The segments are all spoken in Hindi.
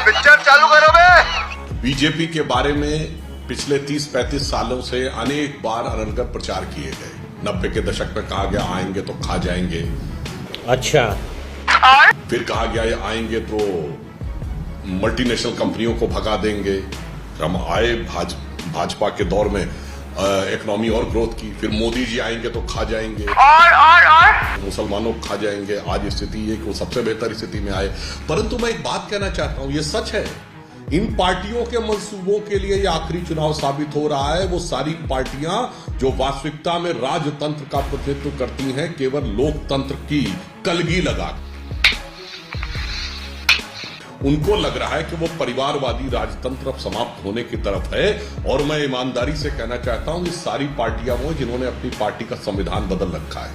पिक्चर चालू करो बे। बीजेपी के बारे में पिछले 30-35 सालों से अनेक बार अनर्गल प्रचार किए गए। 90 के दशक में कहा गया आएंगे तो खा जाएंगे, अच्छा, फिर कहा गया ये आएंगे तो मल्टीनेशनल कंपनियों को भगा देंगे। हम आए भाजपा के दौर में इकोनॉमी और ग्रोथ की, फिर मोदी जी आएंगे तो खा जाएंगे और मुसलमानों को खा जाएंगे। आज स्थिति ये कि वो सबसे बेहतर स्थिति में आए। परंतु मैं एक बात कहना चाहता हूं, ये सच है, इन पार्टियों के मंसूबों के लिए ये आखिरी चुनाव साबित हो रहा है। वो सारी पार्टियां जो वास्तविकता में राजतंत्र का प्रतिनिधित्व करती हैं, केवल लोकतंत्र की कलगी लगा, उनको लग रहा है कि वो परिवारवादी राजतंत्र अब समाप्त होने की तरफ है। और मैं ईमानदारी से कहना चाहता हूं, ये सारी पार्टियां वो जिन्होंने अपनी पार्टी का संविधान बदल रखा है।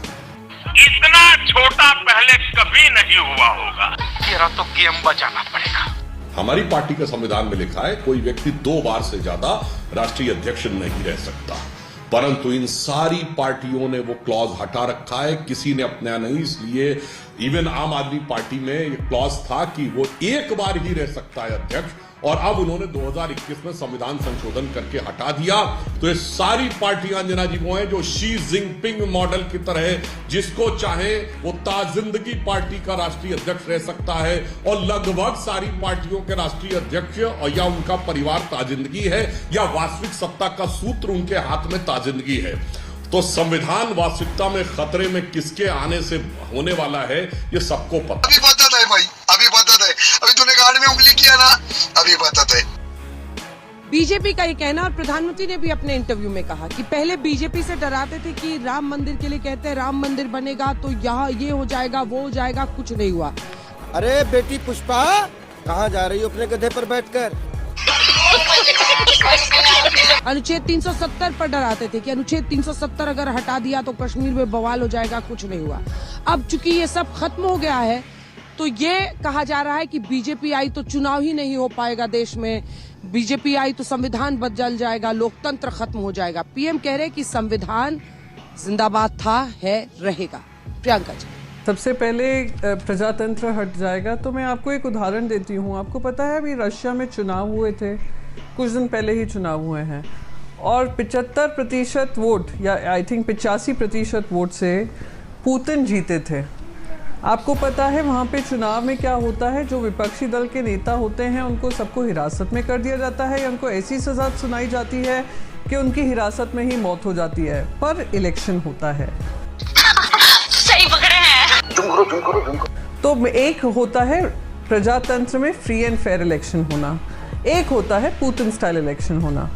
इतना छोटा पहले कभी नहीं हुआ होगा। तेरा तो गेम बजाना पड़ेगा। हमारी पार्टी के संविधान में लिखा है कोई व्यक्ति 2 बार से ज्यादा राष्ट्रीय अध्यक्ष नहीं रह सकता। परंतु इन सारी पार्टियों ने वो क्लॉज हटा रखा है, किसी ने अपनाया नहीं। इसलिए इवन आम आदमी पार्टी में ये क्लॉज था कि वो 1 बार ही रह सकता है अध्यक्ष, और अब उन्होंने 2021 में संविधान संशोधन करके हटा दिया। तो ये सारी पार्टियां जना जी वो हैं जो शी जिनपिंग मॉडल की तरह जिसको चाहे वो ताजिंदगी पार्टी का राष्ट्रीय अध्यक्ष रह सकता है, और लगभग सारी पार्टियों के राष्ट्रीय अध्यक्ष और या उनका परिवार ताजिंदगी है या वास्तविक सत्ता का सूत्र उनके हाथ में ताजिंदगी है। तो संविधान वास्तविकता में खतरे में किसके आने से होने वाला है ये सबको पता। अभी पता है भाई, अभी पता है, अभी तूने गाड़ में उंगली किया ना, अभी पता है। बीजेपी का ये कहना, और प्रधानमंत्री ने भी अपने इंटरव्यू में कहा कि पहले बीजेपी से डराते थे कि राम मंदिर के लिए कहते हैं राम मंदिर बनेगा तो यहाँ ये हो जाएगा वो हो जाएगा, कुछ नहीं हुआ। अरे बेटी पुष्पा, कहाँ जा रही हो अपने गधे पर बैठकर? अनुच्छेद 370 पर डराते थे कि अनुच्छेद 370 अगर हटा दिया तो कश्मीर में बवाल हो जाएगा, कुछ नहीं हुआ। अब चूंकि ये सब खत्म हो गया है तो ये कहा जा रहा है कि बीजेपी आई तो चुनाव ही नहीं हो पाएगा देश में, बीजेपी आई तो संविधान बदल जाएगा, लोकतंत्र खत्म हो जाएगा। पीएम कह रहे कि संविधान जिंदाबाद था, है, रहेगा। प्रियंका जी, सबसे पहले प्रजातंत्र हट जाएगा तो मैं आपको एक उदाहरण देती हूँ। आपको पता है अभी रशिया में चुनाव हुए थे, कुछ दिन पहले ही चुनाव हुए हैं, और 75% वोट या आई थिंक 85% वोट से पुतिन जीते थे। आपको पता है वहाँ पे चुनाव में क्या होता है, जो विपक्षी दल के नेता होते हैं उनको सबको हिरासत में कर दिया जाता है या उनको ऐसी सज़ा सुनाई जाती है कि उनकी हिरासत में ही मौत हो जाती है। पर इलेक्शन होता है। सही पकड़े हैं। तो एक होता है प्रजातंत्र में फ्री एंड फेयर इलेक्शन होना, एक होता है पुतिन स्टाइल इलेक्शन होना।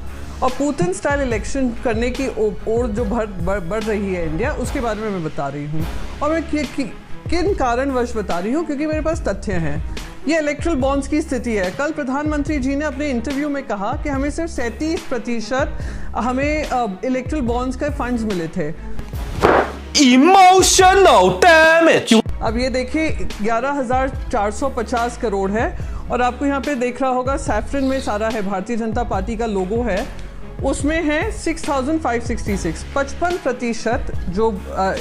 और पुतिन स्टाइल इलेक्शन करने की ओर जो बढ़ रही है इंडिया, उसके बारे में मैं बता रही हूँ। और मैं किन कारणवश बता रही हूँ, क्योंकि मेरे पास तथ्य हैं। ये इलेक्ट्रल बॉन्ड्स की स्थिति है। कल प्रधानमंत्री जी ने अपने इंटरव्यू में कहा कि हमें सिर्फ 37% हमें इलेक्ट्रल बॉन्ड्स के फंड्स मिले थे। Emotional damage. अब ये देखिए 11,450 करोड़ है, और आपको यहाँ पे देख रहा होगा सैफरन में सारा है, भारतीय जनता पार्टी का लोगो है, उसमें है 6,566, 55% जो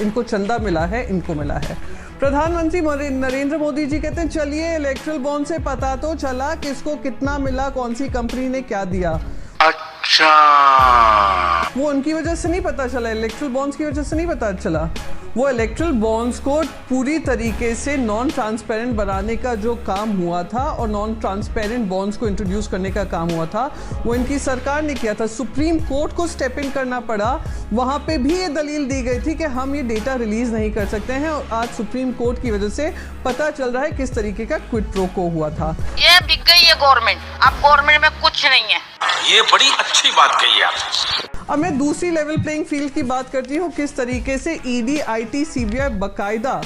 इनको चंदा मिला है, इनको मिला है। प्रधानमंत्री नरेंद्र मोदी जी कहते हैं चलिए इलेक्ट्रल बॉन्ड से पता तो चला किसको कितना मिला, कौन सी कंपनी ने क्या दिया। अच्छा, वो उनकी वजह से नहीं पता चला, इलेक्ट्रल बॉन्ड्स की वजह से नहीं पता चला। वो इलेक्ट्रल बॉन्ड्स को पूरी तरीके से नॉन ट्रांसपेरेंट बनाने का जो काम हुआ था और नॉन ट्रांसपेरेंट बॉन्ड्स को इंट्रोड्यूस करने का काम हुआ था, वो इनकी सरकार ने किया था। सुप्रीम कोर्ट को स्टेप इन करना पड़ा, वहाँ पे भी ये दलील दी गई थी कि हम ये डेटा रिलीज नहीं कर सकते हैं, और आज सुप्रीम कोर्ट की वजह से पता चल रहा है किस तरीके का क्विड प्रो को हुआ था। ये बिक गई है गवर्नमेंट, अब गवर्नमेंट में कुछ नहीं है। ये बड़ी अच्छी बात कही आप। अब मैं दूसरी लेवल प्लेइंग फील्ड की बात करती हूँ, किस तरीके से ईडी, आईटी, सीबीआई बकायदा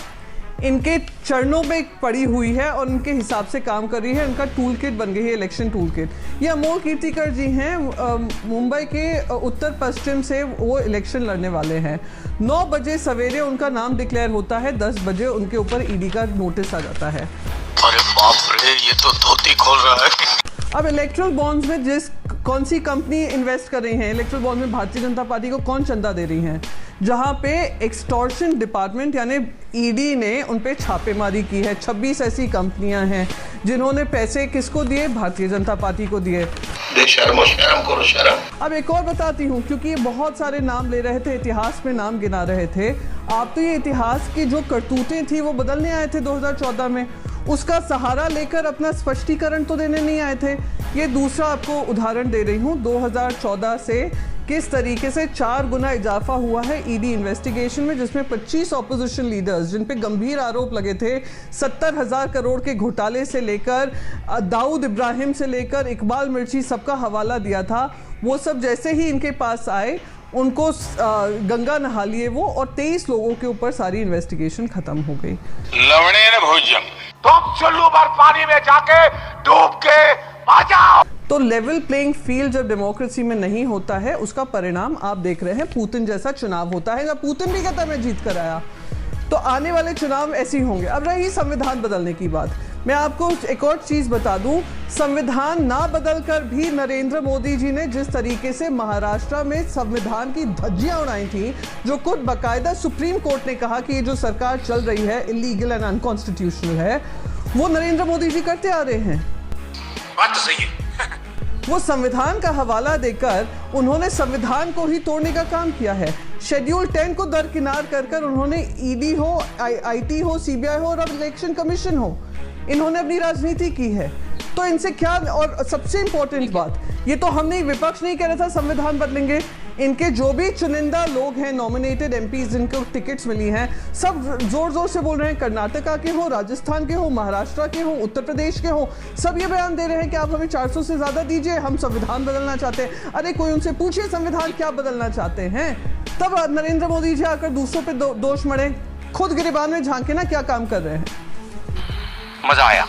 इनके चरणों में पड़ी हुई है और उनके हिसाब से काम कर रही है। उनका टूल किट बन गई है, इलेक्शन टूल किट। ये अमोल कीर्तिकर जी हैं, मुंबई के उत्तर पश्चिम से वो इलेक्शन लड़ने वाले हैं। 9 बजे सवेरे उनका नाम डिक्लेयर होता है, 10 बजे उनके ऊपर ईडी का नोटिस आ जाता है। अरे बाप रे, ये तो धोती खोल रहा है। अब इलेक्ट्रल बॉन्ड्स में कौन सी कंपनी इन्वेस्ट कर रही है, इलेक्ट्रल बॉन्ड में भारतीय जनता पार्टी को कौन चंदा दे रही है, जहां पे एक्सटॉर्शन डिपार्टमेंट यानी ईडी ने उन पे छापेमारी की है। 26 ऐसी कंपनियां हैं जिन्होंने पैसे किसको दिए? भारतीय जनता पार्टी को दिए। शर्म करो शर्म। अब एक और बताती हूँ, क्योंकि ये बहुत सारे नाम ले रहे थे, इतिहास में नाम गिना रहे थे। आप तो ये इतिहास की जो करतूतें थी वो बदलने आए थे 2014 में, उसका सहारा लेकर अपना स्पष्टीकरण तो देने नहीं आए थे। ये दूसरा आपको उदाहरण दे रही हूँ, 2014 से किस तरीके से 4 गुना इजाफा हुआ है ईडी इन्वेस्टिगेशन में, जिसमें 25 ऑपोजिशन लीडर्स जिन पे गंभीर आरोप लगे थे, 70,000 करोड़ के घोटाले से लेकर दाऊद इब्राहिम से लेकर इकबाल मिर्ची, सबका हवाला दिया था। वो सब जैसे ही इनके पास आए उनको गंगा नहा लिए वो, और 23 लोगों के ऊपर सारी इन्वेस्टिगेशन खत्म हो गई। लवणे ने भोजन तुम चुल्लू भर पानी में जाके डूब के आ जाओ। तो लेवल प्लेइंग फील्ड जब डेमोक्रेसी में नहीं होता है, उसका परिणाम आप देख रहे हैं। पुतिन जैसा चुनाव होता है, जब पुतिन भी कहता है मैं जीत कर आया, तो आने वाले चुनाव ऐसे ही होंगे। अब रही संविधान बदलने की बात, मैं आपको एक और चीज बता दूं, संविधान ना बदलकर भी नरेंद्र मोदी जी ने जिस तरीके से महाराष्ट्र में संविधान की धज्जियां उड़ाई थी, जो खुद बाकायदा सुप्रीम कोर्ट ने कहा कि ये जो सरकार चल रही है इलीगल एंड अनकॉन्स्टिट्यूशनल है, वो नरेंद्र मोदी जी करते आ रहे हैं। बात तो सही है। वो संविधान का हवाला देकर उन्होंने संविधान को ही तोड़ने का काम किया है। शेड्यूल 10 को दरकिनार कर उन्होंने ईडी हो, आईटी हो, सीबीआई हो और अब इलेक्शन कमीशन हो, इन्होंने अपनी राजनीति की है। तो इनसे क्या, और सबसे इंपॉर्टेंट बात, ये तो हमने विपक्ष नहीं कह रहा था संविधान बदलेंगे, इनके जो भी चुनिंदा लोग हैं, नॉमिनेटेड एमपीज जिनको टिकट्स मिली हैं, सब जोर जोर से बोल रहे हैं, कर्नाटका के हो, राजस्थान के हो, महाराष्ट्र के हो, उत्तर प्रदेश के हो, सब ये बयान दे रहे हैं कि आप हमें 400 से ज्यादा दीजिए, हम संविधान बदलना चाहते हैं। अरे कोई उनसे पूछिए संविधान क्या बदलना चाहते हैं, तब नरेंद्र मोदी जी आकर दूसरों पे दोष मढ़े, खुद गिरिबान में झांके ना क्या काम कर रहे हैं। मजा आया।